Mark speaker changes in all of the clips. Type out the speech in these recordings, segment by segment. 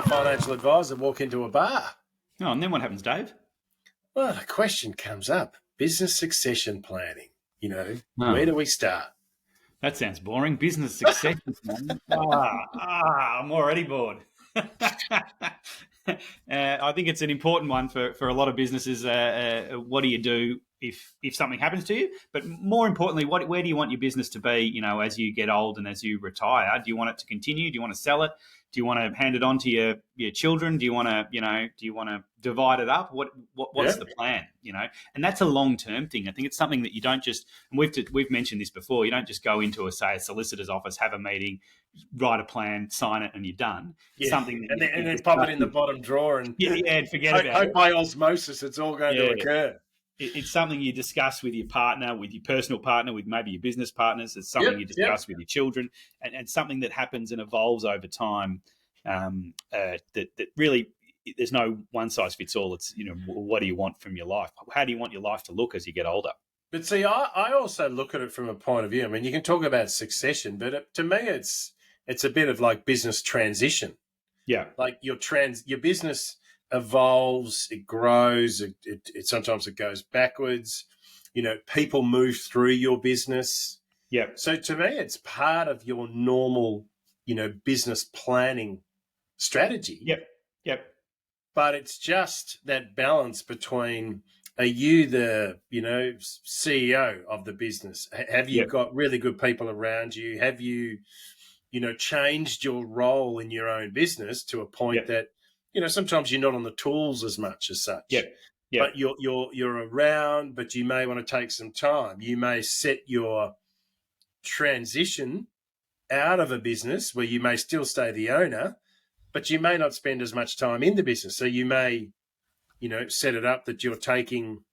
Speaker 1: a financial advisor walk into a bar.
Speaker 2: Oh, and then what happens, Dave?
Speaker 1: Well, the question comes up, business succession planning. Where
Speaker 2: Oh,
Speaker 1: do we start?
Speaker 2: that sounds boring. Business success, man. I'm already bored. I think it's an important one for a lot of businesses. What do you do if something happens to you? But more importantly, where do you want your business to be? As you get old and as you retire, do you want it to continue? Do you want to sell it? Do you want to hand it on to your children? Do you want to divide it up? What's the plan? And that's a long term thing. I think it's something that you don't just. And we've mentioned this before. You don't just go into a solicitor's office, have a meeting, write a plan, sign it, and you're done.
Speaker 1: Yeah.
Speaker 2: Something that
Speaker 1: and then pop it in the bottom drawer and
Speaker 2: and forget about
Speaker 1: it. By osmosis, it's all going to occur.
Speaker 2: It's something you discuss with your partner, with your personal partner, with maybe your business partners. It's something you discuss with your children, and something that happens and evolves over time. That really, there's no one size fits all. It's what do you want from your life? How do you want your life to look as you get older?
Speaker 1: But see, I also look at it from a point of view. I mean, you can talk about succession, but to me, it's a bit of like business transition.
Speaker 2: Yeah,
Speaker 1: like your business evolves, it grows, it sometimes it goes backwards. People move through your business.
Speaker 2: Yeah.
Speaker 1: So to me, it's part of your normal, business planning strategy.
Speaker 2: Yep.
Speaker 1: But it's just that balance between, are you the, CEO of the business? Have you got really good people around you? Have you, changed your role in your own business to a point that, sometimes you're not on the tools as much as such.
Speaker 2: Yeah.
Speaker 1: But you're around, but you may want to take some time. You may set your transition out of a business where you may still stay the owner, but you may not spend as much time in the business. So you may, set it up that you're taking,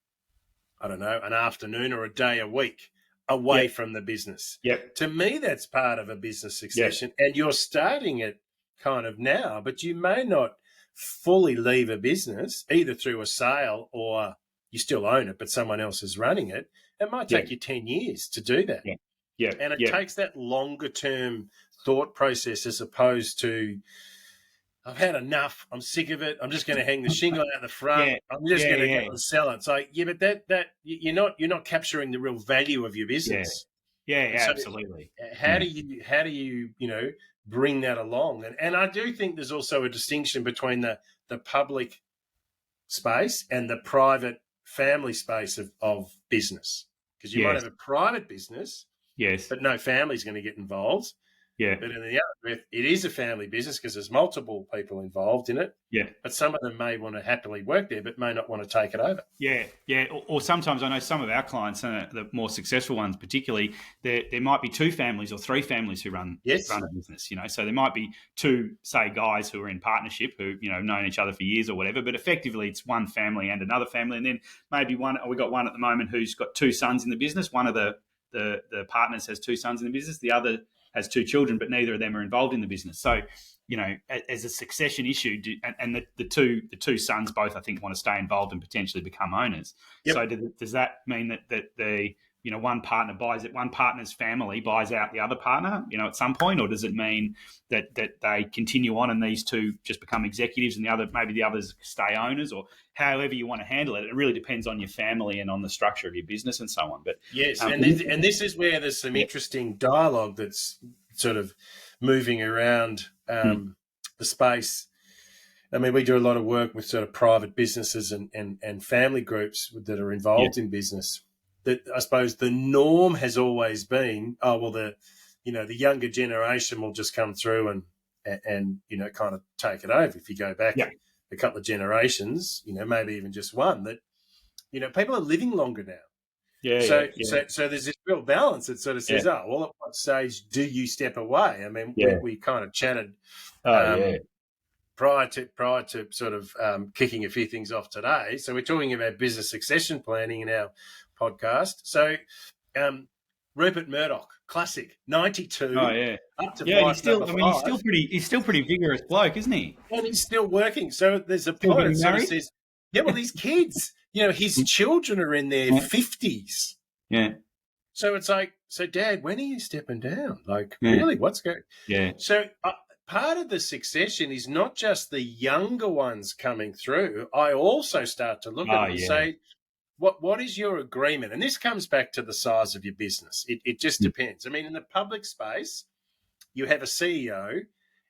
Speaker 1: I don't know, an afternoon or a day a week away from the business. To me, that's part of a business succession. And you're starting it kind of now, but you may not fully leave a business either through a sale or you still own it, but someone else is running it. It might take you 10 years to do that. And it takes that longer term thought process as opposed to, I've had enough. I'm sick of it. I'm just going to hang the shingle out the front. I'm just going to go and sell it. It's like, but that you're not capturing the real value of your business.
Speaker 2: So absolutely.
Speaker 1: How do you bring that along? And I do think there's also a distinction between the public space and the private family space of business, because you might have a private business, but no family's going to get involved. But in the other breath, it is a family business because there's multiple people involved in it. But some of them may want to happily work there, but may not want to take it over.
Speaker 2: Or sometimes I know some of our clients, the more successful ones particularly, there might be two families or three families who run a business. So there might be two, say, guys who are in partnership who have known each other for years or whatever. But effectively, it's one family and another family, and then maybe we got one at the moment who's got two sons in the business. One of the partners has two sons in the business. The other has two children, but neither of them are involved in the business. So, as a succession issue, and the two sons both, I think, want to stay involved and potentially become owners. So does that mean that the one partner buys it, one partner's family buys out the other partner, at some point, or does it mean that they continue on and these two just become executives and maybe the others stay owners, or however you want to handle it? It really depends on your family and on the structure of your business and so on. But
Speaker 1: and this is where there's some interesting dialogue that's sort of moving around the space. I mean, we do a lot of work with sort of private businesses and family groups that are involved in business. That I suppose the norm has always been, the younger generation will just come through and kind of take it over. If you go back a couple of generations, maybe even just one, that people are living longer now. So there's this real balance that sort of says, at what stage do you step away? I mean, we kind of chatted prior to sort of kicking a few things off today. So we're talking about business succession planning in our podcast. So Rupert Murdoch, classic, 92.
Speaker 2: Oh yeah,
Speaker 1: up to
Speaker 2: he's still pretty vigorous bloke, isn't he?
Speaker 1: And he's still working. So there's a point that sort of says, these kids, his children are in their 50s.
Speaker 2: Yeah.
Speaker 1: So it's like, Dad, when are you stepping down? Like, really, what's going?
Speaker 2: Yeah.
Speaker 1: So part of the succession is not just the younger ones coming through. I also start to look at it and say, what is your agreement? And this comes back to the size of your business. It just depends. I mean, in the public space, you have a CEO,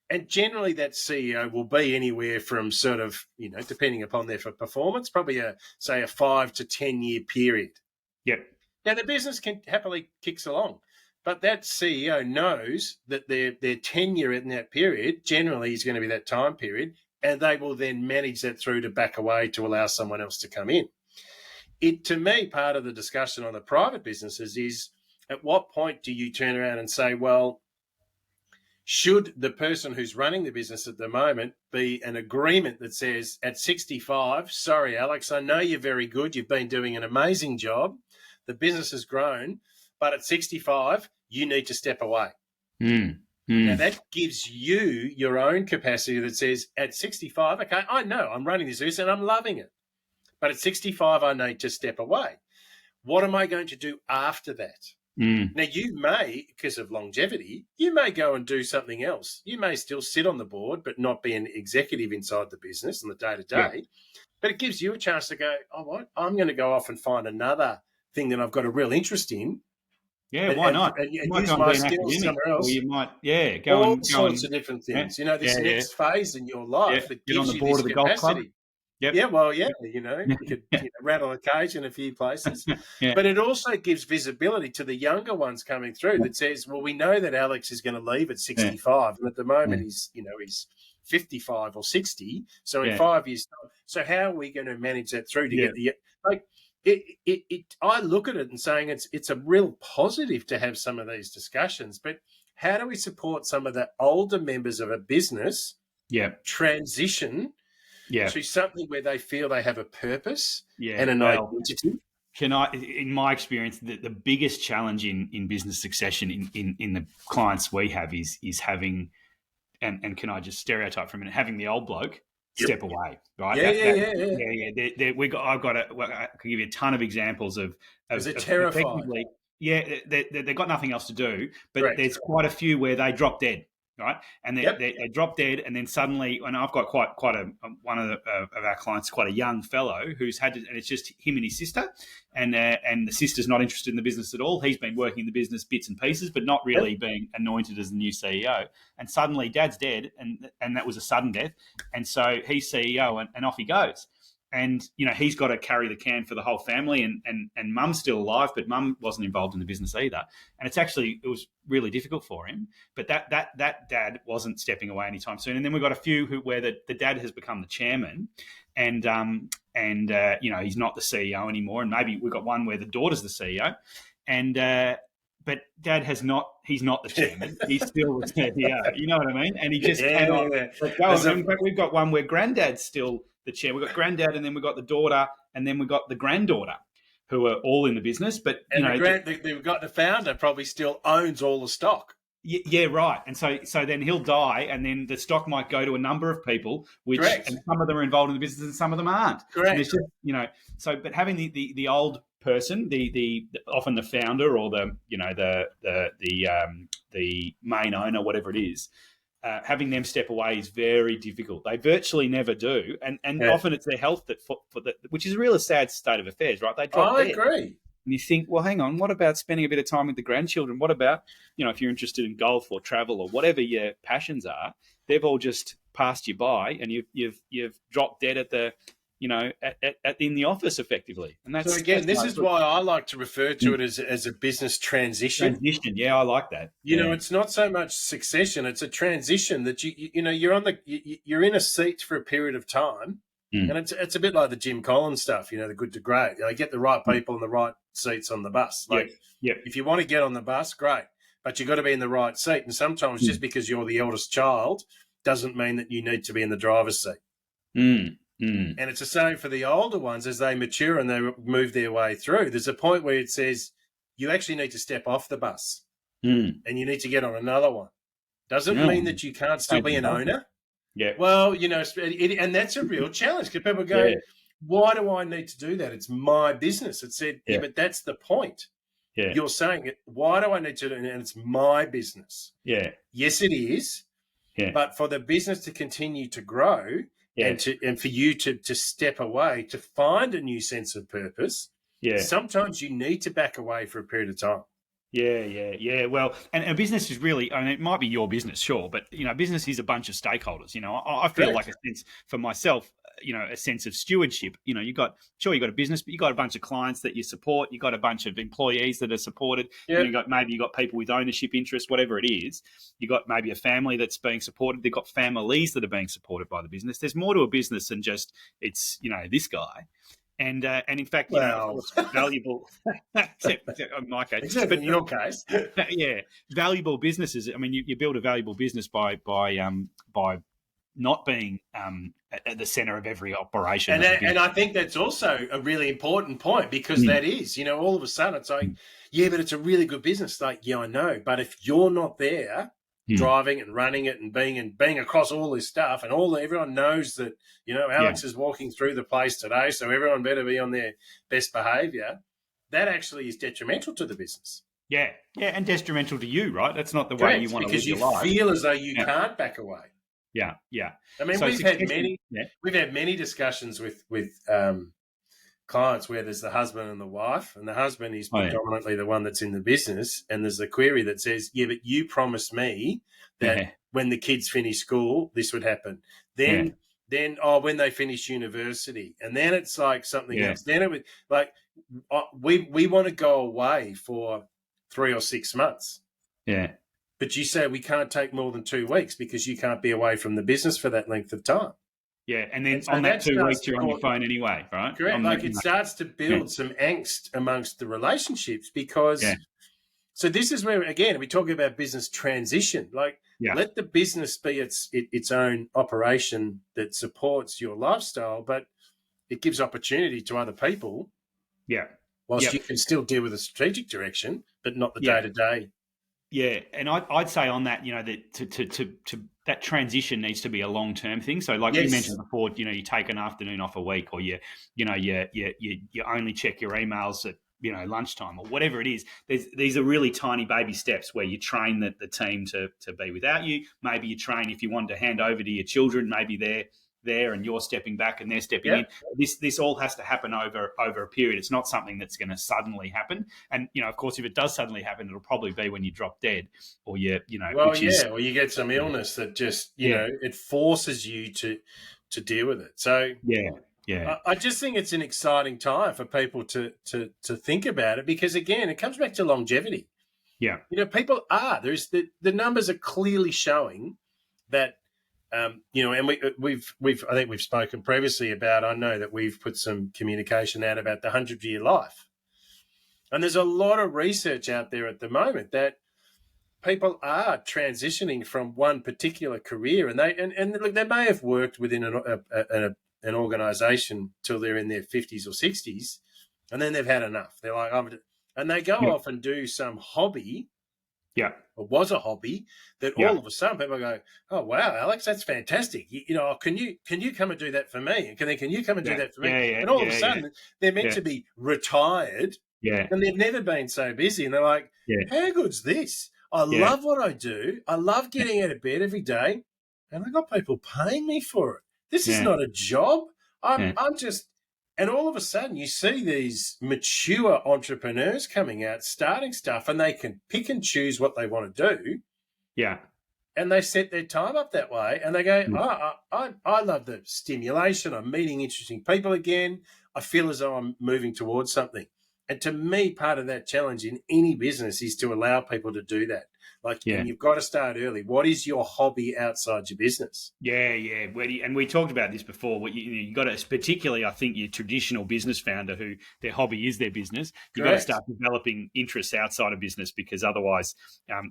Speaker 1: and generally that CEO will be anywhere from sort of, depending upon their performance, probably say a 5 to 10 year period.
Speaker 2: Yep.
Speaker 1: Now the business can happily kicks along, but that CEO knows that their tenure in that period generally is going to be that time period, and they will then manage that through to back away to allow someone else to come in. To me, part of the discussion on the private businesses is, at what point do you turn around and say, well, should the person who's running the business at the moment be an agreement that says at 65, sorry, Alex, I know you're very good. You've been doing an amazing job. The business has grown, but at 65, you need to step away. Now, that gives you your own capacity that says at 65, okay, I know I'm running this business and I'm loving it. But at 65, I need to step away. What am I going to do after that? Now, you may, because of longevity, you may go and do something else. You may still sit on the board, but not be an executive inside the business on the day-to-day. But it gives you a chance to go, oh, what? I'm going to go off and find another thing that I've got a real interest in.
Speaker 2: Yeah, why not?
Speaker 1: And use my skills somewhere else.
Speaker 2: Or you might,
Speaker 1: go all sorts of different things. This next phase in your life that gives you this capacity.
Speaker 2: Yep.
Speaker 1: Yeah, well, you could rattle a cage in a few places. But it also gives visibility to the younger ones coming through that says, well, we know that Alex is going to leave at 65, and at the moment he's 55 or 60. So in 5 years' time, so how are we going to manage that through to get the I look at it and saying it's a real positive to have some of these discussions, but how do we support some of the older members of a business transition to something where they feel they have a purpose and an identity?
Speaker 2: In my experience, the biggest challenge in business succession in the clients we have is having, and can I just stereotype for a minute, having the old bloke step away, right? I could give you a ton of examples of
Speaker 1: they're terrified.
Speaker 2: They've got nothing else to do, but there's quite a few where they drop dead. Right, and they drop dead, and then suddenly, and I've got quite one of our clients, quite a young fellow who's had to, and it's just him and his sister, and the sister's not interested in the business at all. He's been working in the business bits and pieces, but not really being anointed as the new CEO. And suddenly, Dad's dead, and that was a sudden death, and so he's CEO, and off he goes. And he's got to carry the can for the whole family, and Mum's still alive, but Mum wasn't involved in the business either. And it was really difficult for him. But that dad wasn't stepping away anytime soon. And then we've got a few where the dad has become the chairman, and he's not the CEO anymore. And maybe we've got one where the daughter's the CEO, but Dad he's not the chairman. He's still the CEO. You know what I mean? And he just cannot let go. In fact, we've got one where Granddad's still the chair. We've got Granddad, and then we've got the daughter, and then we've got the granddaughter, who are all in the business. But
Speaker 1: we've got the founder probably still owns all the stock.
Speaker 2: Yeah, right. And so then he'll die, and then the stock might go to a number of people, and some of them are involved in the business, and some of them aren't.
Speaker 1: Correct.
Speaker 2: And it's just, but having the old person, the often the founder or the main owner, whatever it is, having them step away is very difficult. They virtually never do, and often it's their health that which is a real sad state of affairs, right? They drop dead.
Speaker 1: I agree.
Speaker 2: And you think, well, hang on, what about spending a bit of time with the grandchildren? What about, if you're interested in golf or travel or whatever your passions are, they've all just passed you by, and you've dropped dead at the in the office effectively. And that's,
Speaker 1: so again, this is why I like to refer to it as a business transition.
Speaker 2: Yeah, I like that.
Speaker 1: It's not so much succession; it's a transition that you're in a seat for a period of time, and it's a bit like the Jim Collins stuff. The good to great. Get the right people in the right seats on the bus. If you want to get on the bus, great, but you've got to be in the right seat. And sometimes just because you're the eldest child doesn't mean that you need to be in the driver's seat. And it's the same for the older ones as they mature and they move their way through. There's a point where it says you actually need to step off the bus and you need to get on another one. Doesn't mean that you can't still be an owner.
Speaker 2: Yeah.
Speaker 1: Well, and that's a real challenge because people go, why do I need to do that? It's my business. It said, but that's the point.
Speaker 2: Yeah.
Speaker 1: You're saying, why do I need to do it? And it's my business.
Speaker 2: Yeah.
Speaker 1: Yes, it is.
Speaker 2: Yeah.
Speaker 1: But for the business to continue to grow
Speaker 2: Yes.
Speaker 1: and for you to step away to find a new sense of purpose,
Speaker 2: Yeah.
Speaker 1: sometimes you need to back away for a period of time.
Speaker 2: Yeah. Well, and a business is really, I mean, it might be your business, sure, but business is a bunch of stakeholders. I feel like
Speaker 1: Correct.
Speaker 2: a sense for myself, a sense of stewardship. You got a business, but you got a bunch of clients that you support. You got a bunch of employees that are supported.
Speaker 1: Yeah.
Speaker 2: You got people with ownership interest, whatever it is. You got maybe a family that's being supported. They've got families that are being supported by the business. There's more to a business than just it's this guy. And in fact, of
Speaker 1: Well,
Speaker 2: course, valuable. except in my case,
Speaker 1: except
Speaker 2: but
Speaker 1: in your case.
Speaker 2: yeah, valuable businesses. I mean, you build a valuable business by not being at the center of every operation.
Speaker 1: And I think that's also a really important point because that is, all of a sudden it's like, yeah, but it's a really good business. Like, yeah, I know. But if you're not there driving and running it and being across all this stuff and everyone knows that, Alex is walking through the place today, so everyone better be on their best behavior, that actually is detrimental to the business.
Speaker 2: Yeah, and detrimental to you, right? That's not the
Speaker 1: Correct,
Speaker 2: way you want to live
Speaker 1: because you
Speaker 2: your life.
Speaker 1: feel as though you can't back away.
Speaker 2: Yeah.
Speaker 1: I mean,
Speaker 2: So
Speaker 1: we've had many discussions with clients where there's the husband and the wife, and the husband is predominantly the one that's in the business, and there's a query that says, yeah, but you promised me that when the kids finish school, this would happen. Then when they finish university, and then it's like something else. Then it would like we want to go away for 3 or 6 months.
Speaker 2: Yeah.
Speaker 1: But you say we can't take more than 2 weeks because you can't be away from the business for that length of time.
Speaker 2: Yeah, and then on that 2 weeks, you're on your phone anyway, right?
Speaker 1: Correct. It starts to build some angst amongst the relationships because. Yeah. So this is where, again, we talk about business transition. Like, let the business be its own operation that supports your lifestyle, but it gives opportunity to other people.
Speaker 2: Yeah.
Speaker 1: Whilst you can still deal with the strategic direction, but not the day-to-day.
Speaker 2: Yeah, and I'd say on that, that to that transition needs to be a long-term thing. So, like you mentioned before, you take an afternoon off a week, or you only check your emails at lunchtime or whatever it is. These are really tiny baby steps where you train the team to be without you. Maybe you train if you want to hand over to your children. Maybe they're there and you're stepping back and they're stepping in. This all has to happen over a period. It's not something that's going to suddenly happen. And of course, if it does suddenly happen, it'll probably be when you drop dead or or you
Speaker 1: get some illness that just it forces you to deal with it. So I just think it's an exciting time for people to think about it because, again, it comes back to longevity.
Speaker 2: Yeah,
Speaker 1: people there's the numbers are clearly showing that. And we've I think we've spoken previously about. I know that we've put some communication out about the 100-year life, and there's a lot of research out there at the moment that people are transitioning from one particular career, and look, they may have worked within an organisation till they're in their 50s or 60s, and then they've had enough. They're like, and they go off and do some hobby.
Speaker 2: Yeah.
Speaker 1: It was a hobby that all of a sudden people go, oh, wow, Alex, that's fantastic. Can you come and do that for me? Can you come and do that for me? And all of a sudden they're meant to be retired and they've never been so busy. And they're like, how good's this? I love what I do. I love getting out of bed every day. And I got people paying me for it. This is not a job. I'm just... And all of a sudden, you see these mature entrepreneurs coming out, starting stuff, and they can pick and choose what they want to do.
Speaker 2: Yeah.
Speaker 1: And they set their time up that way. And they go, I love the stimulation. I'm meeting interesting people again. I feel as though I'm moving towards something. And to me, part of that challenge in any business is to allow people to do that. And you've got to start early. What is your hobby outside your business?
Speaker 2: Yeah. And we talked about this before. You got to, particularly, I think, your traditional business founder who their hobby is their business. You've got to start developing interests outside of business because otherwise,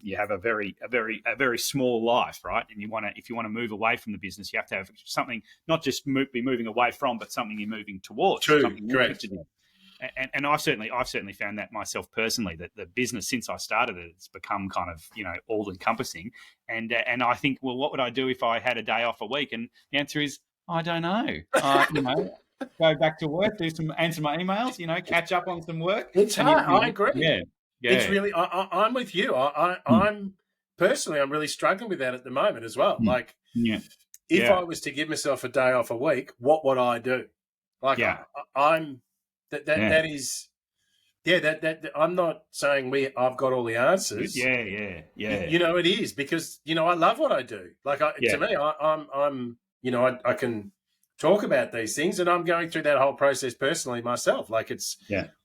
Speaker 2: you have a very small life, right? And if you want to move away from the business, you have to have something not just be moving away from, but something you're moving towards.
Speaker 1: True.
Speaker 2: Something
Speaker 1: Correct.
Speaker 2: And I've certainly found that myself personally, that the business since I started it, it's become kind of all encompassing. And I think, well, what would I do if I had a day off a week? And the answer is, I don't know. Go back to work, answer my emails, catch up on some work.
Speaker 1: It's hard. I agree.
Speaker 2: Yeah.
Speaker 1: It's really. I'm with you. I'm personally, I'm really struggling with that at the moment as well. Like, if I was to give myself a day off a week, what would I do? Like, I'm that is. Yeah, that I'm not saying I've got all the answers.
Speaker 2: Yeah.
Speaker 1: It is because I love what I do. Like, to me, I'm I can talk about these things, and I'm going through that whole process personally myself. Like, it's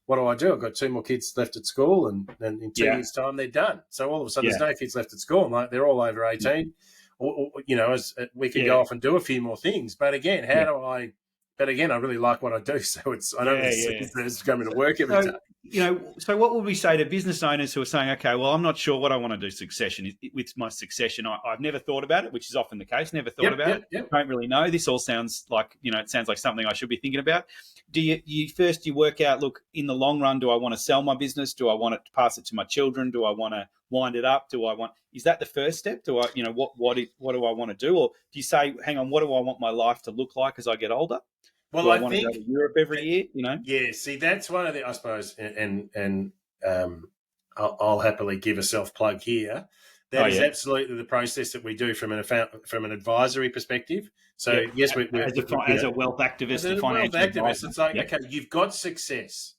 Speaker 1: what do I do? I've got 2 more kids left at school, and in 2 years' time they're done. So all of a sudden, there's no kids left at school, and like they're all over 18. Or as we can go off and do a few more things. But again, how do I? But again, I really like what I do, so I don't really see it's coming to work every day.
Speaker 2: So what would we say to business owners who are saying, okay, well, I'm not sure what I want to do with my succession. I've never thought about it, which is often the case. Never thought about it. Don't really know. This all sounds like, it sounds like something I should be thinking about. Do you first work out, look, in the long run, do I want to sell my business? Do I want to pass it to my children? Do I want to wind it up? Is that the first step? Do I, what do I want to do? Or do you say, hang on, what do I want my life to look like as I get older?
Speaker 1: Well,
Speaker 2: I want to go to Europe every year,
Speaker 1: Yeah, see, that's one of the, I suppose, and I'll happily give a self-plug here. That is absolutely the process that we do from an advisory perspective. So, yes,
Speaker 2: as a wealth activist, a financial advisor.
Speaker 1: It's like, okay, you've got success.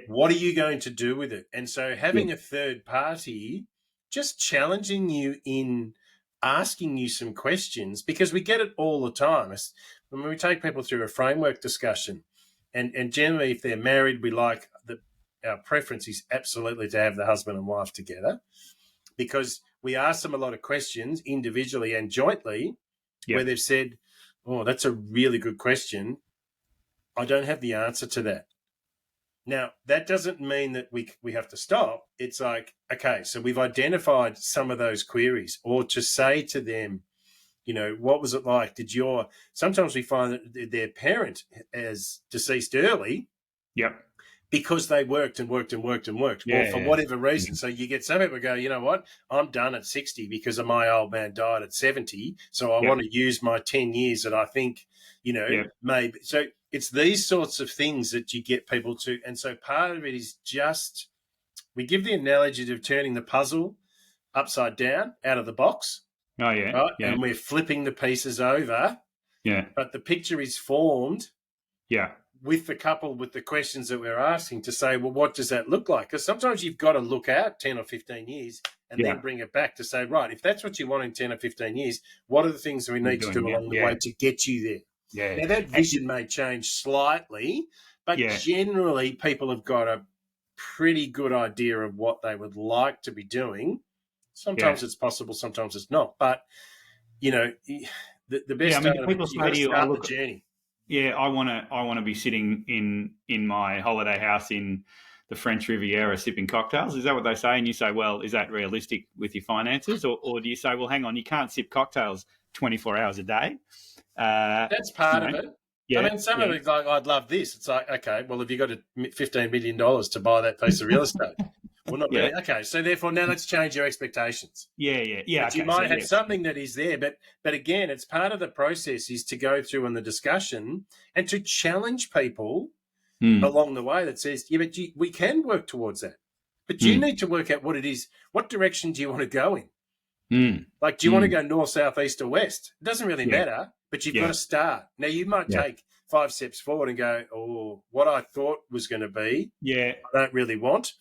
Speaker 1: What are you going to do with it? And so having a third party just challenging you in asking you some questions, because we get it all the time. When we take people through a framework discussion, and generally if they're married, we like our preference is absolutely to have the husband and wife together, because we ask them a lot of questions individually and jointly where they've said, oh, that's a really good question. I don't have the answer to that. Now, that doesn't mean that we have to stop. It's like, okay, so we've identified some of those queries, or to say to them, what was it like? Sometimes we find that their parent is deceased early. Because they worked and worked and worked and worked, or for whatever reason. So you get some people go, you know what, I'm done at 60 because of my old man died at 70. So I want to use my 10 years that I think, maybe. So it's these sorts of things that you get people to. And so part of it is just, we give the analogy of turning the puzzle upside down out of the box. Right? And we're flipping the pieces over. But the picture is formed. With the questions that we're asking to say, well, what does that look like? Because sometimes you've got to look out 10 or 15 years and then bring it back to say, right, if that's what you want in 10 or 15 years, what are the things that we need to do along the way to get you there? Now, that vision may change slightly, but generally people have got a pretty good idea of what they would like to be doing. Sometimes it's possible, sometimes it's not. But, the best
Speaker 2: people say to you,
Speaker 1: start the journey.
Speaker 2: Yeah, I want to be sitting in my holiday house in the French Riviera sipping cocktails. Is that what they say? And you say, well, is that realistic with your finances? Or do you say, well, hang on, you can't sip cocktails 24 hours a day?
Speaker 1: That's part of it. I mean, some of it's like, I'd love this. It's like, okay, well, have you got $15 million to buy that piece of real estate? Well, not really. Okay, so therefore now let's change your expectations. But you might have something that is there, but again, it's part of the process is to go through in the discussion and to challenge people along the way that says, but we can work towards that. But you need to work out what it is. What direction do you want to go in? Like, do you want to go north, south, east, or west? It doesn't really matter, but you've got to start. Now, you might take 5 steps forward and go, oh, what I thought was going to be, I don't really want.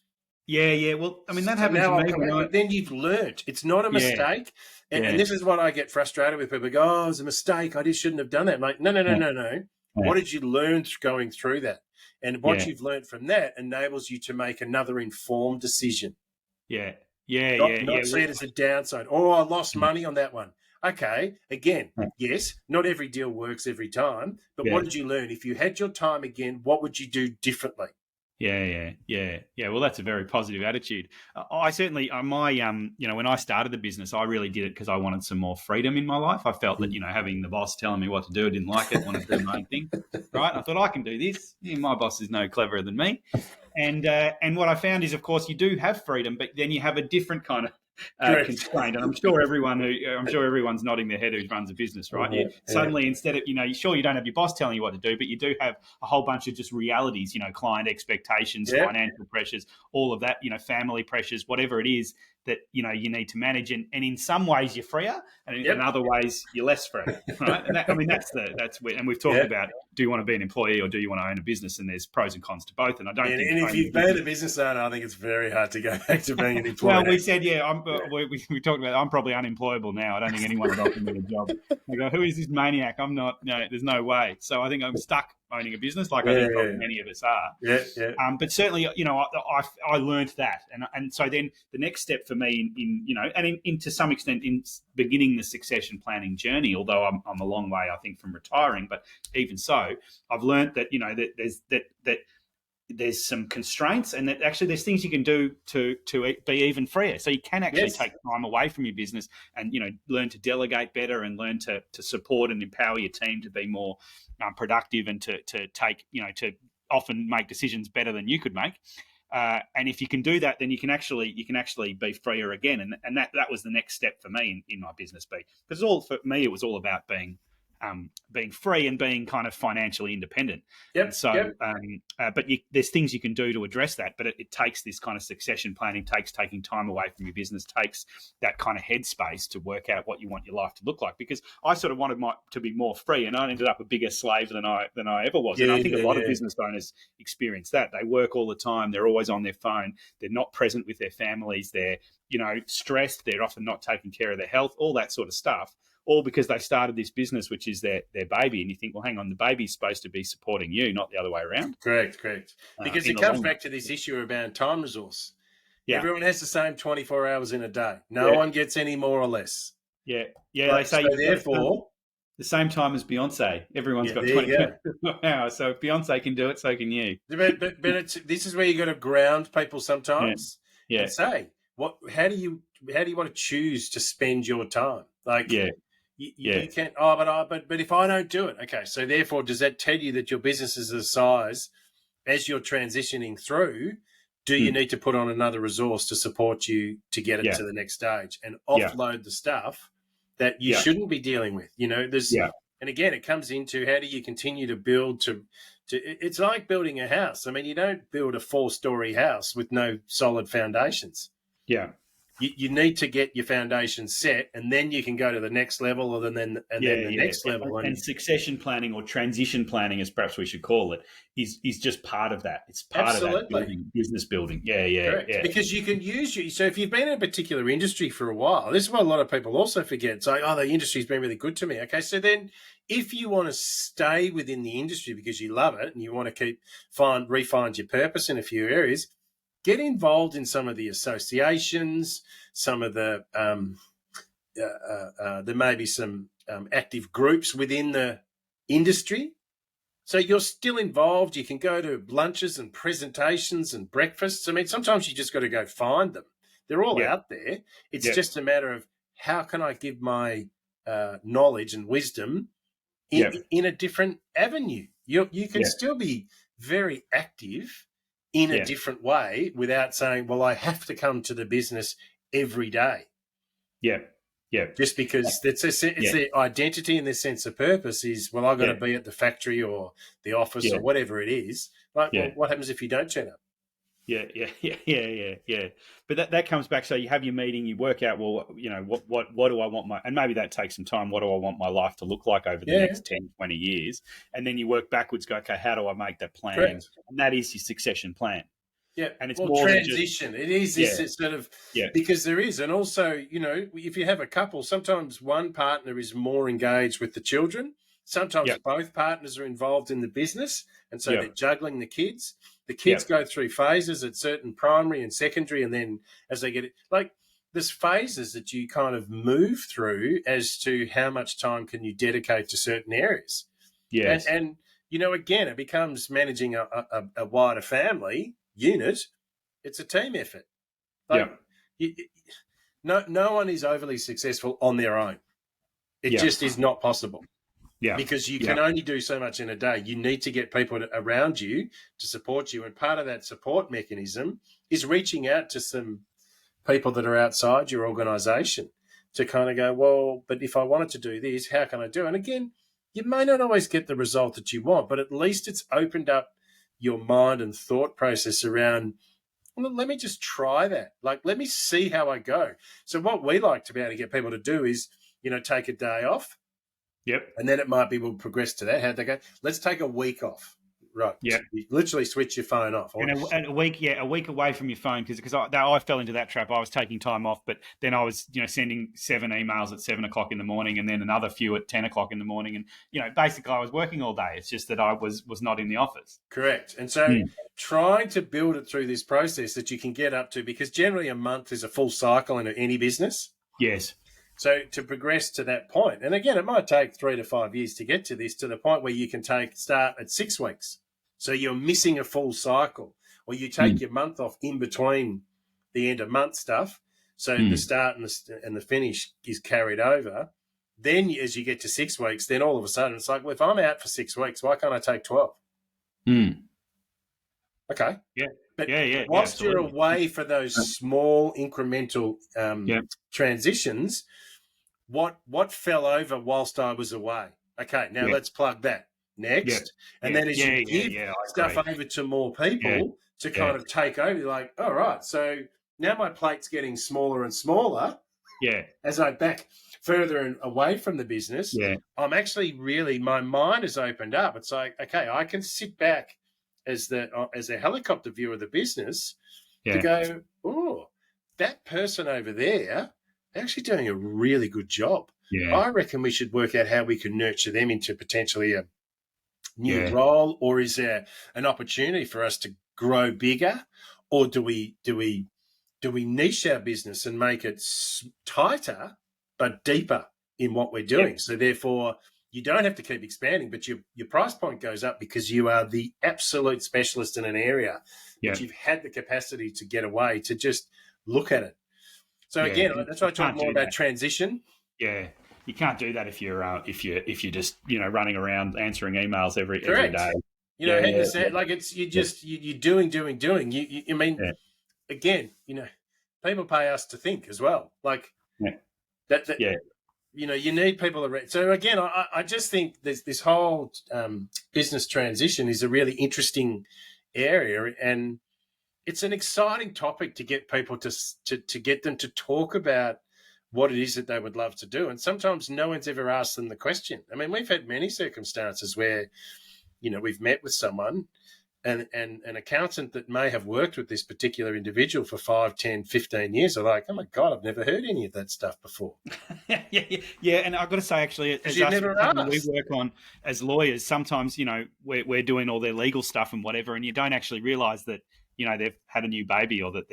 Speaker 2: Well, I mean, that happens to me.
Speaker 1: But then you've learnt. It's not a mistake. And this is what I get frustrated with. People go, oh, it was a mistake. I just shouldn't have done that. I'm like, no. What did you learn going through that? And what you've learnt from that enables you to make another informed decision. Not see it as a downside. Oh, I lost money on that one. Okay, again, yes, not every deal works every time. But what did you learn? If you had your time again, what would you do differently?
Speaker 2: Well, that's a very positive attitude. I certainly, when I started the business, I really did it because I wanted some more freedom in my life. I felt that, having the boss telling me what to do, I didn't like it. I wanted to do my own thing, right? I thought I can do this. My boss is no cleverer than me. And what I found is, of course, you do have freedom, but then you have a different kind of constraint. And I'm sure everyone's nodding their head who runs a business, right? Suddenly, instead of, sure, you don't have your boss telling you what to do, but you do have a whole bunch of just realities, client expectations, financial pressures, all of that, family pressures, whatever it is. that you need to manage, and in some ways you're freer, and in other ways you're less free, right? And and we've talked about, do you want to be an employee or do you want to own a business? And there's pros and cons to both. And I don't think.
Speaker 1: And if you've been a business owner, I think it's very hard to go back to being an employee.
Speaker 2: Well, we said, we talked about, I'm probably unemployable now. I don't think anyone would offer me a job. I go, who is this maniac? I'm not. No, there's no way. So I think I'm stuck owning a business, like I think probably many of us are. But certainly, I learned that, and so then the next step for me, in to some extent in beginning the succession planning journey, although I'm a long way, I think, from retiring, but even so, I've learned that that there's some constraints, and that actually there's things you can do to be even freer. So you can actually take time away from your business and learn to delegate better and learn to support and empower your team to be more productive and to take to often make decisions better than you could make. And if you can do that, then you can actually be freer again. And that was the next step for me in my business, because for me it was all about being free and being kind of financially independent. But there's things you can do to address that, but it takes this kind of succession planning, takes taking time away from your business, takes that kind of headspace to work out what you want your life to look like. Because I sort of wanted to be more free, and I ended up a bigger slave than I ever was. And I think a lot of business owners experience that. They work all the time. They're always on their phone. They're not present with their families. They're stressed. They're often not taking care of their health, all that sort of stuff. All because they started this business, which is their baby. And you think, well, hang on, the baby's supposed to be supporting you, not the other way around.
Speaker 1: Correct. Because it comes back to this issue about time resource. Yeah. Everyone has the same 24 hours in a day. No one gets any more or less.
Speaker 2: Yeah.
Speaker 1: They say, so therefore,
Speaker 2: the same time as Beyonce. Everyone's got 24 hours. So if Beyonce can do it, so can you.
Speaker 1: But this is where you got to ground people sometimes and say, how do you want to choose to spend your time? You can't. But if I don't do it, okay. So therefore, does that tell you that your business is the size as you're transitioning through? Do you need to put on another resource to support you to get it to the next stage and offload the stuff that you shouldn't be dealing with? And again, it comes into how do you continue to build to. It's like building a house. I mean, you don't build a 4-story house with no solid foundations.
Speaker 2: Yeah.
Speaker 1: You need to get your foundation set, and then you can go to the next level, then the next level.
Speaker 2: And succession planning, or transition planning, as perhaps we should call it, is just part of that. It's part of that business building. Yeah.
Speaker 1: Because you can use so if you've been in a particular industry for a while, this is what a lot of people also forget. Say, the industry's been really good to me. Okay, so then if you want to stay within the industry because you love it and you want to refine your purpose in a few areas, get involved in some of the associations, some of the there may be some active groups within the industry. So you're still involved. You can go to lunches and presentations and breakfasts. I mean, sometimes you just got to go find them. They're all out there. It's just a matter of how can I give my knowledge and wisdom in a different avenue. You can still be very active in a different way without saying, well, I have to come to the business every day.
Speaker 2: Yeah.
Speaker 1: Just because it's their identity and their sense of purpose is, well, I've got to be at the factory or the office or whatever it is. Well, what happens if you don't turn up?
Speaker 2: Yeah. But that comes back. So you have your meeting, you work out, well, what do I want and maybe that takes some time. What do I want my life to look like over the next 10, 20 years? And then you work backwards, go, okay, how do I make that plan?
Speaker 1: Correct.
Speaker 2: And that is your succession plan.
Speaker 1: Yeah. And it's more transition. It is this sort of, because there is. And also, if you have a couple, sometimes one partner is more engaged with the children. Sometimes both partners are involved in the business. And so they're juggling the kids. The kids go through phases at certain primary and secondary, and then as they get it, there's phases that you kind of move through as to how much time can you dedicate to certain areas.
Speaker 2: Yes.
Speaker 1: And again, it becomes managing a wider family unit. It's a team effort. No one is overly successful on their own. It just is not possible. Yeah, because you can only do so much in a day. You need to get people around you to support you. And part of that support mechanism is reaching out to some people that are outside your organisation to kind of go, well, but if I wanted to do this, how can I do it? And again, you may not always get the result that you want, but at least it's opened up your mind and thought process around well, let me just try that. Like, let me see how I go. So what we like to be able to get people to do is, take a day off.
Speaker 2: Yep.
Speaker 1: And then it might be we'll progress to that. How'd they go? Let's take a week off. Right.
Speaker 2: Yep.
Speaker 1: You literally switch your phone off.
Speaker 2: And a week away from your phone, because I fell into that trap. I was taking time off, but then I was sending 7 emails at 7 o'clock in the morning, and then another few at 10 o'clock in the morning, and basically I was working all day. It's just that I was not in the office.
Speaker 1: Correct. And so trying to build it through this process that you can get up to, because generally a month is a full cycle in any business.
Speaker 2: Yes.
Speaker 1: So to progress to that point, and again, it might take 3 to 5 years to get to this, to the point where you can start at 6 weeks. So you're missing a full cycle, or you take your month off in between the end of month stuff. So the start and the finish is carried over. Then as you get to 6 weeks, then all of a sudden it's like, well, if I'm out for 6 weeks, why can't I take 12? Okay.
Speaker 2: Yeah.
Speaker 1: But
Speaker 2: yeah.
Speaker 1: whilst you're away for those small incremental transitions, what fell over whilst I was away? Okay, now let's plug that. Next. And then as you give stuff over to more people to kind of take over, you're like, all right, so now my plate's getting smaller and smaller.
Speaker 2: Yeah.
Speaker 1: As I back further and away from the business, I'm actually really, my mind has opened up. It's like, okay, I can sit back as a helicopter view of the business to go, oh, that person over there, they're actually doing a really good job.
Speaker 2: Yeah.
Speaker 1: I reckon we should work out how we can nurture them into potentially a new role, or is there an opportunity for us to grow bigger, or do we niche our business and make it tighter but deeper in what we're doing? So therefore you don't have to keep expanding, but your price point goes up because you are the absolute specialist in an area that you've had the capacity to get away to just look at it. So again, that's why I talk more about transition.
Speaker 2: Yeah. You can't do that if you're just running around answering emails every day.
Speaker 1: Like it's you're doing. You mean again, people pay us to think as well. Like that. You need people around. So again, I just think this whole business transition is a really interesting area, and it's an exciting topic to get people to get them to talk about what it is that they would love to do. And sometimes no one's ever asked them the question. I mean, we've had many circumstances where, we've met with someone and an accountant that may have worked with this particular individual for 5, 10, 15 years are like, oh my God, I've never heard any of that stuff before.
Speaker 2: Yeah. And I've got to say, actually, as we work on as lawyers, sometimes, we're doing all their legal stuff and whatever, and you don't actually realize that, they've had a new baby, or that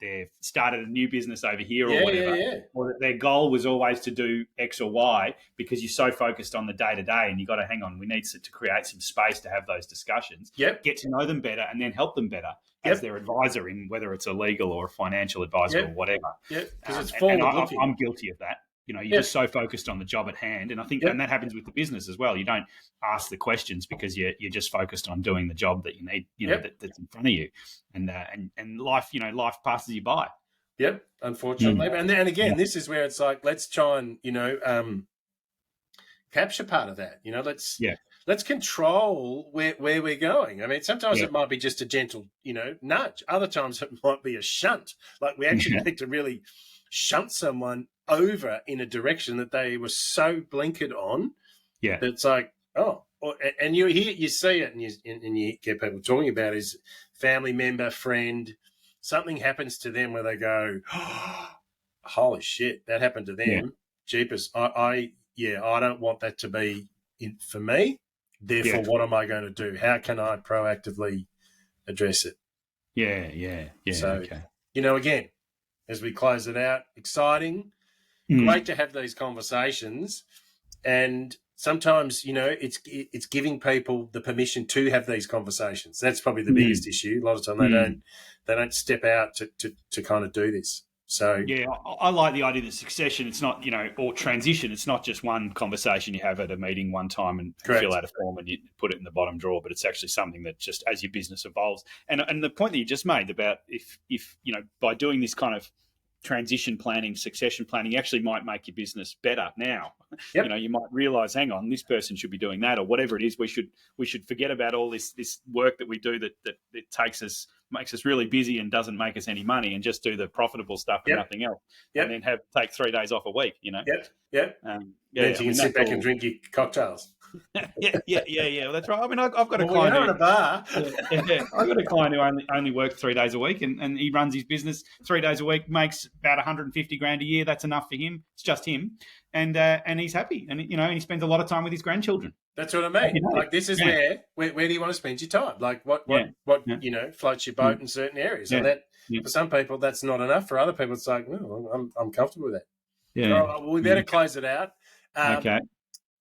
Speaker 2: they've started a new business over here, or whatever, or that their goal was always to do X or Y, because you're so focused on the day to day, and you got to hang on. We need to create some space to have those discussions. Get to know them better, and then help them better as their advisor, in whether it's a legal or a financial advisor or whatever.
Speaker 1: Because it's
Speaker 2: I'm guilty of that. You're just so focused on the job at hand, and I think, and that happens with the business as well. You don't ask the questions because you're just focused on doing the job that you need, that's in front of you, and life, life passes you by.
Speaker 1: Yep, unfortunately, and again, this is where it's like, let's try and capture part of that. Let's control where we're going. I mean, sometimes it might be just a gentle, nudge. Other times it might be a shunt. Like we actually need to really shunt someone over in a direction that they were so blinkered on. That it's like, and you see it, and you get people talking about is family member, friend, something happens to them where they go, oh, holy shit, that happened to them. Jeepers, I don't want that to be for me. Therefore, what am I going to do? How can I proactively address it?
Speaker 2: Yeah.
Speaker 1: So, again, as we close it out, exciting, great to have these conversations, and sometimes it's giving people the permission to have these conversations. That's probably the biggest issue. A lot of time they don't step out to kind of do this. So
Speaker 2: I like the idea that succession, it's not, or transition, it's not just one conversation you have at a meeting one time and fill out a form and you put it in the bottom drawer, but it's actually something that just, as your business evolves. And the point that you just made about if by doing this kind of transition planning, succession planning, you actually might make your business better now. You might realize, hang on, this person should be doing that, or whatever it is. We should forget about all this work that we do that it takes us makes us really busy and doesn't make us any money, and just do the profitable stuff and nothing else, and then take 3 days off a week.
Speaker 1: Yep. Then you can sit back and drink your cocktails.
Speaker 2: Yeah. Well, that's right. I mean, I've got a
Speaker 1: client
Speaker 2: who
Speaker 1: in a bar.
Speaker 2: I've got a client who only works 3 days a week, and he runs his business 3 days a week, makes about 150 grand a year. That's enough for him. It's just him, and he's happy, and he spends a lot of time with his grandchildren.
Speaker 1: That's what I mean. Like, this is where do you want to spend your time? Like, what floats your boat in certain areas, and that for some people that's not enough. For other people, it's like, well, I'm comfortable with that.
Speaker 2: Yeah.
Speaker 1: All right, well, we better close it out.
Speaker 2: Okay.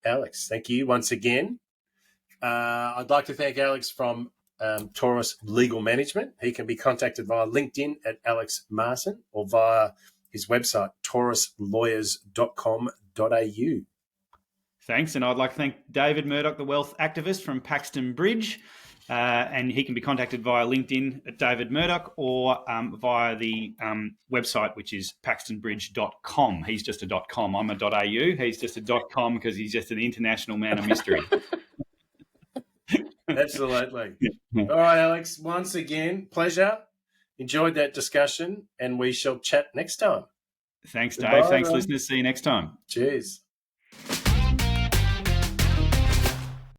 Speaker 1: Alex, thank you once again. I'd like to thank Alex from Taurus Legal Management. He can be contacted via LinkedIn at Alex Marson or via his website, tauruslawyers.com.au.
Speaker 2: Thanks. And I'd like to thank David Murdoch, the wealth activist from Paxton Bridge. And he can be contacted via LinkedIn at David Murdoch or via the website, which is paxtonbridge.com. He's just a .com. I'm a .au. He's just a .com because he's just an international man of mystery.
Speaker 1: Absolutely. All right, Alex, once again, pleasure. Enjoyed that discussion, and we shall chat next time.
Speaker 2: Thanks, Dave. Thanks, listeners. See you next time.
Speaker 1: Cheers.